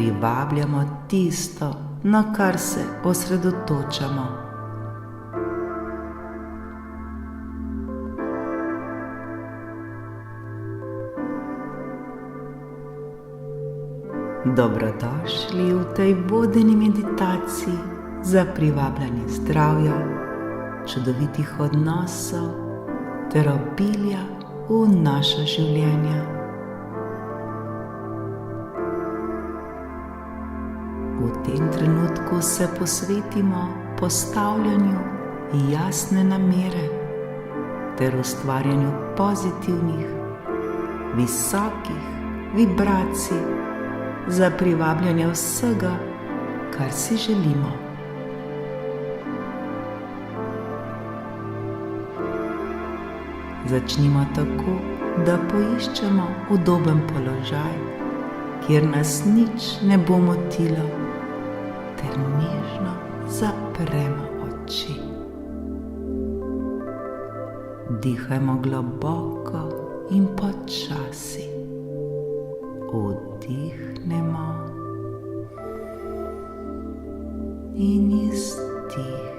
privabljamo tisto, na kar se osredotočamo. Dobrodošli v tej vodeni meditaciji za privabljanje zdravja, čudovitih odnosov ter obilja v naša življenja. V tem trenutku se posvetimo postavljanju jasne namere ter ustvarjanju pozitivnih, visokih vibracij za privabljanje vsega, kar si želimo. Začnimo tako, da poiščemo udoben položaj, kjer nas nič ne bo motilo, ter nežno zapremo oči. Dihajmo globoko in počasi. Vdihnemo in izdihnemo.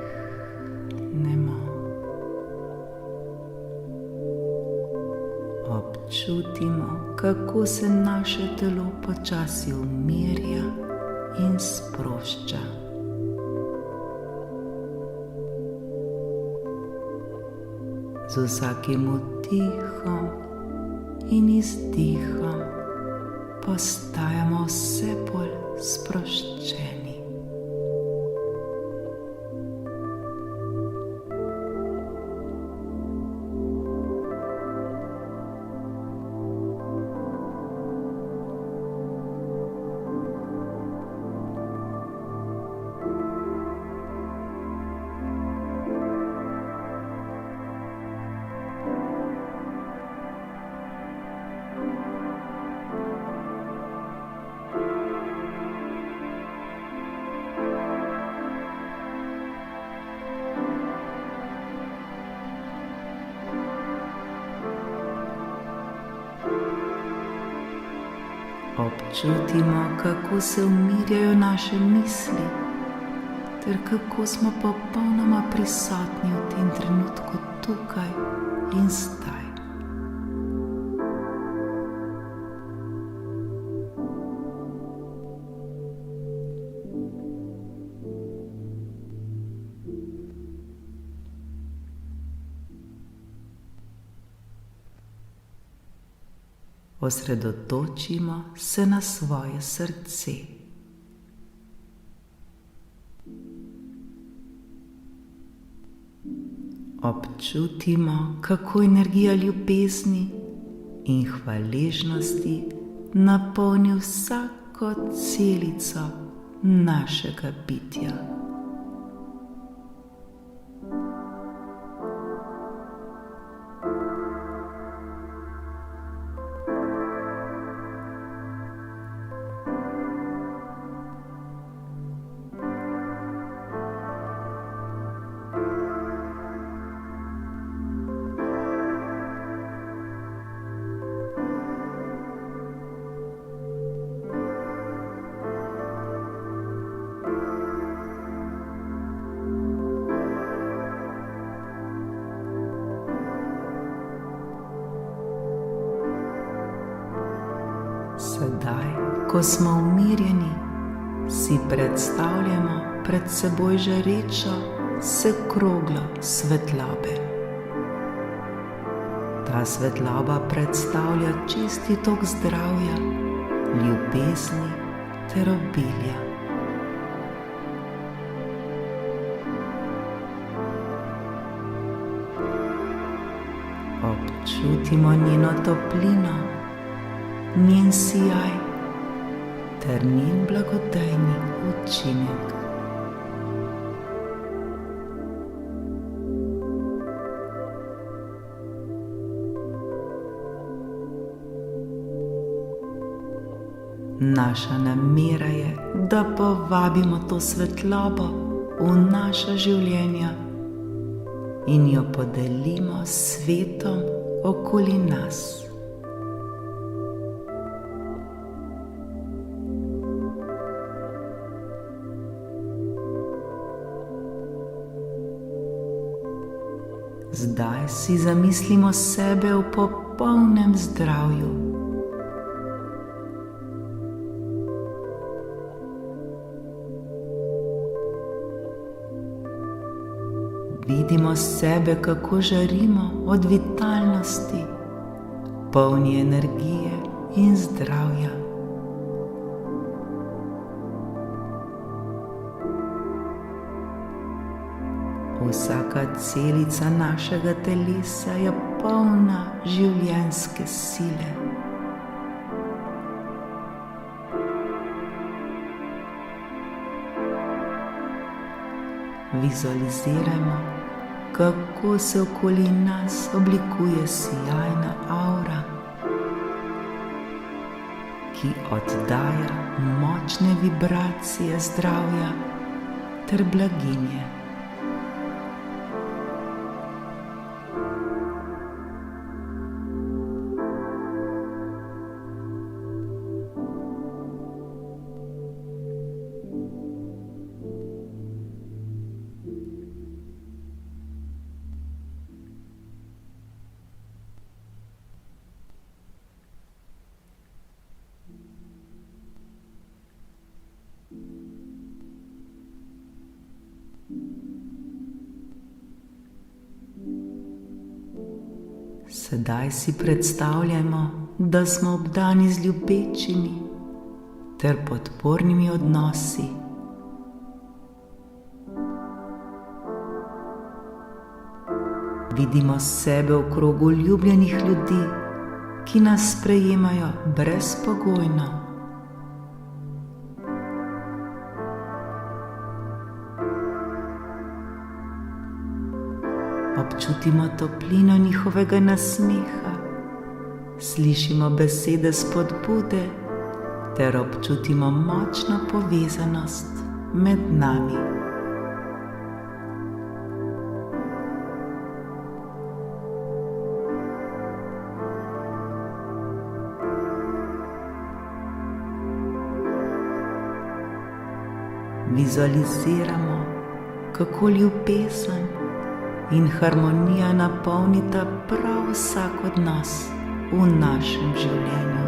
Občutimo, kako se naše telo počasi umirja in sprošča. Z vsakim vdihom in izdihom postajamo vse bolj sproščeni. Občutimo, kako se umirjajo naše misli, ter kako smo popolnoma prisotni v tem trenutku tukaj in zdaj. Osredotočimo se na svoje srce. Občutimo, kako energija ljubezni in hvaležnosti napolni vsako celico našega bitja. Sedaj, ko smo umirjeni, si predstavljamo pred seboj žarečo se kroglo svetlobe. Ta svetloba predstavlja čisti tok zdravja, ljubezni ter obilja. Občutimo njeno toplino, njen sijaj ter njen blagodejni učinek. Naša namera je, da povabimo to svetlobo v naša življenja in jo podelimo s svetom okoli nas. Sedaj si zamislimo sebe v popolnem zdravju. Vidimo sebe, kako žarimo od vitalnosti, polni energije in zdravja. Vsaka celica našega telesa je polna življenjske sile. Vizualizirajmo, kako se okoli nas oblikuje sijajna aura, ki oddaja močne vibracije zdravja ter blaginje. Sedaj si predstavljajmo, da smo obdani z ljubečimi ter podpornimi odnosi. Vidimo sebe v krogu ljubljenih ljudi, ki nas sprejemajo brezpogojno. Občutimo toplino njihovega nasmeha, slišimo besede spodbude ter občutimo močno povezanost med nami. Vizualiziramo, kako ljubezen in harmonija napolnita prav vsak od nas v našem življenju.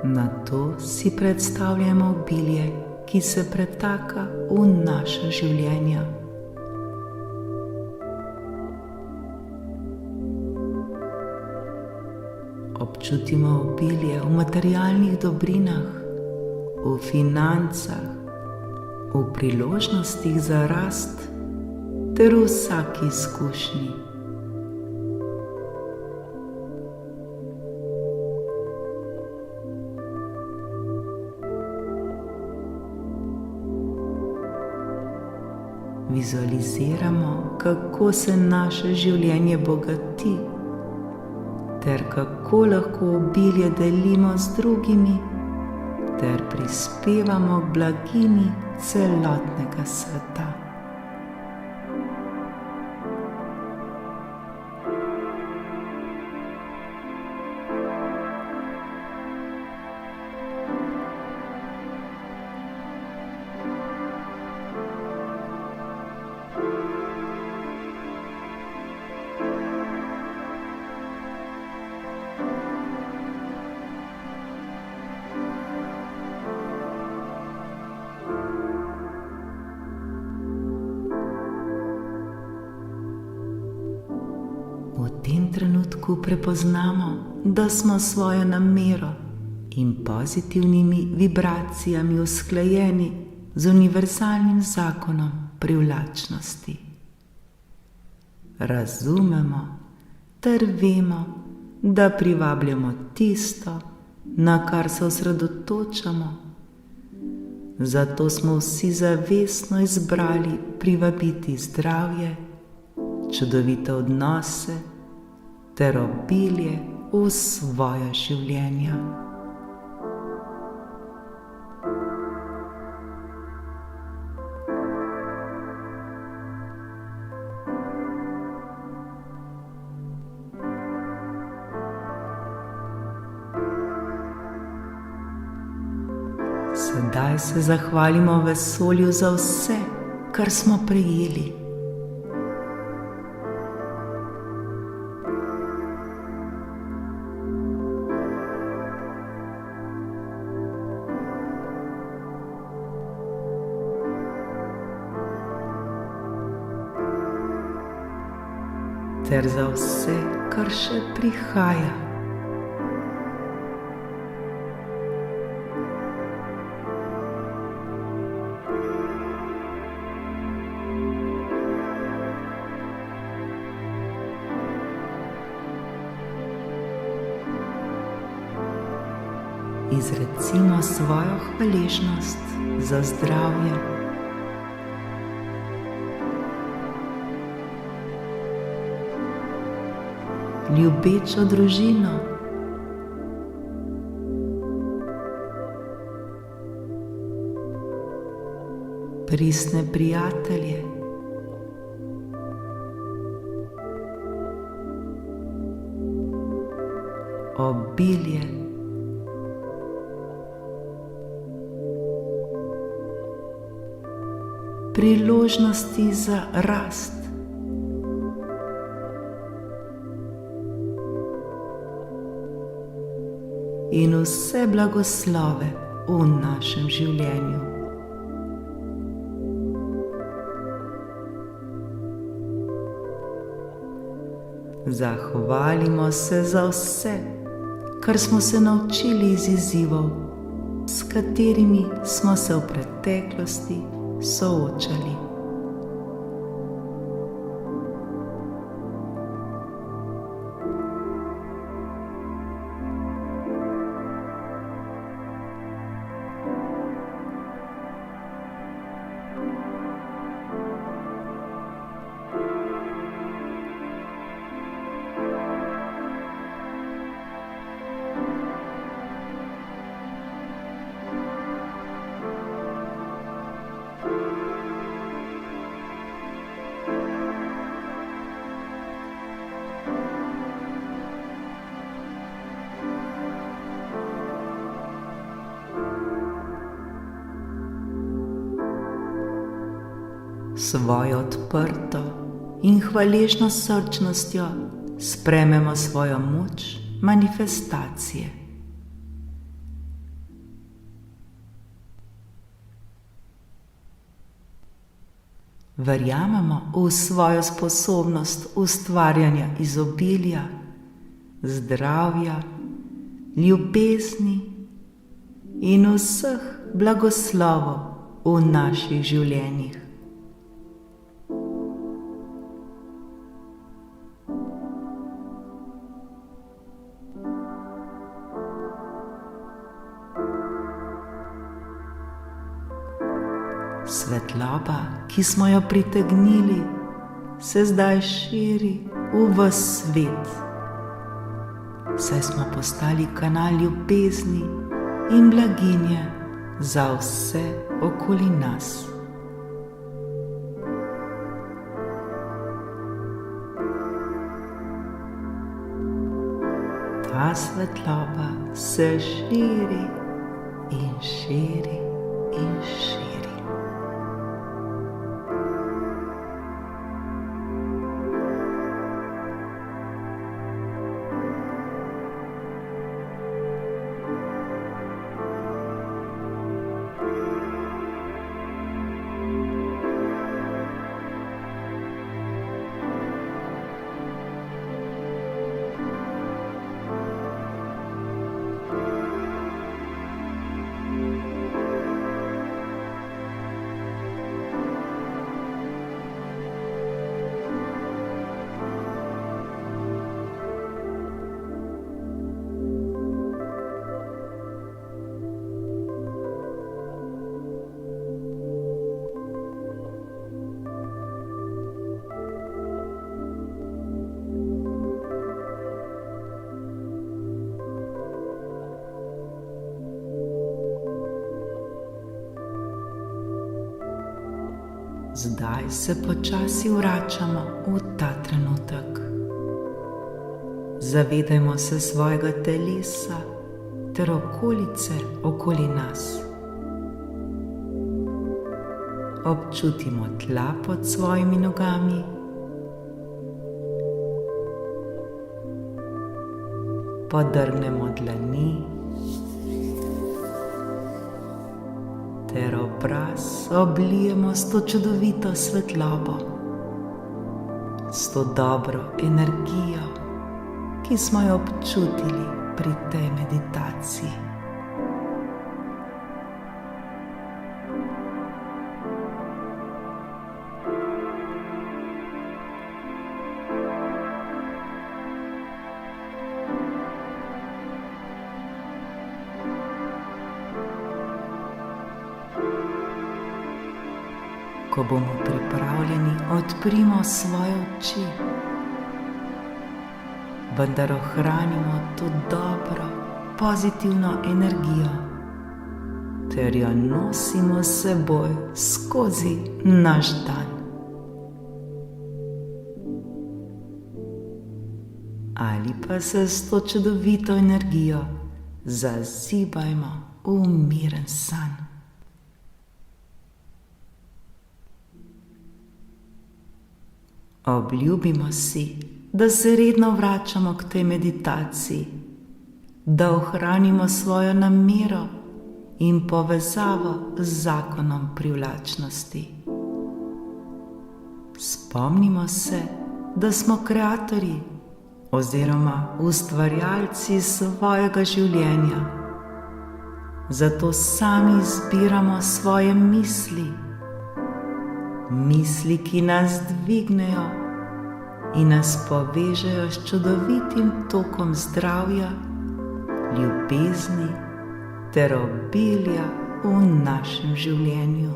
Nato si predstavljamo obilje, ki se pretaka v naša življenja. Občutimo obilje v materialnih dobrinah, v financah, v priložnostih za rast ter v vsaki izkušnji. Vizualiziramo, kako se naše življenje bogati, ter kako lahko obilje delimo z drugimi, ter prispevamo k blaginji celotnega sveta. V tem trenutku prepoznamo, da smo svojo namero in pozitivnimi vibracijami usklajeni z univerzalnim zakonom privlačnosti. Razumemo ter vemo, da privabljamo tisto, na kar se osredotočamo, Zato smo vsi zavestno izbrali privabiti zdravje, čudovite odnose ter obilje v svoja življenja. Sedaj se zahvalimo vesolju za vse, kar smo prejeli. Ter za vse, kar še prihaja. Izrecimo svojo hvaležnost za zdravje. Ljubečo družino. Pristne prijatelje. Obilje. Priložnosti za rast. In vse blagoslove v našem življenju. Zahvalimo se za vse, kar smo se naučili iz izzivov, s katerimi smo se v preteklosti soočali. Svojo odprto in hvaležno srčnostjo sprejmemo svojo moč manifestacije. Verjamemo v svojo sposobnost ustvarjanja izobilja, zdravja, ljubezni in vseh blagoslovov v naših življenjih. Svetloba, ki smo jo pritegnili, se zdaj širi v ves svet, saj smo postali kanal ljubezni in blaginje za vse okoli nas. Ta svetloba se širi in širi in širi. Zdaj se počasi vračamo v ta trenutek. Zavedajmo se svojega telesa ter okolice okoli nas. Občutimo tla pod svojimi nogami. Podrgnemo dlani ter obraz oblijemo s to čudovito svetlobo, s to dobro energijo, ki smo jo občutili pri tej meditaciji. Ko bomo pripravljeni, odprimo svoje oči, vendar ohranimo to dobro, pozitivno energijo ter jo nosimo s seboj skozi naš dan. Ali pa se s to čudovito energijo zazibajmo v miren san. Obljubimo si, da se redno vračamo k tej meditaciji, da ohranimo svojo namero in povezavo z zakonom privlačnosti. Spomnimo se, da smo kreatorji oziroma ustvarjalci svojega življenja, zato sami izbiramo svoje misli, ki nas dvignejo in nas povežejo s čudovitim tokom zdravja, ljubezni ter obilja v našem življenju.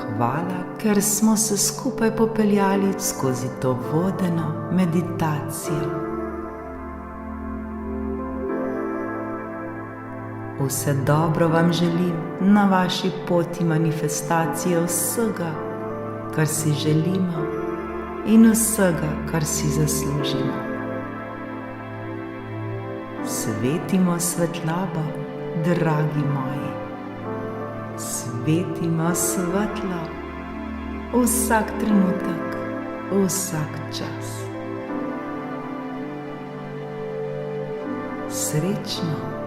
Hvala, ker smo se skupaj popeljali skozi to vodeno meditacijo. Vse dobro vam želim na vaši poti manifestacije vsega, kar si želimo in vsega, kar si zaslužimo. Svetimo svetlobo, dragi moji. Svetimo svetlo vsak trenutek, vsak čas. Srečno!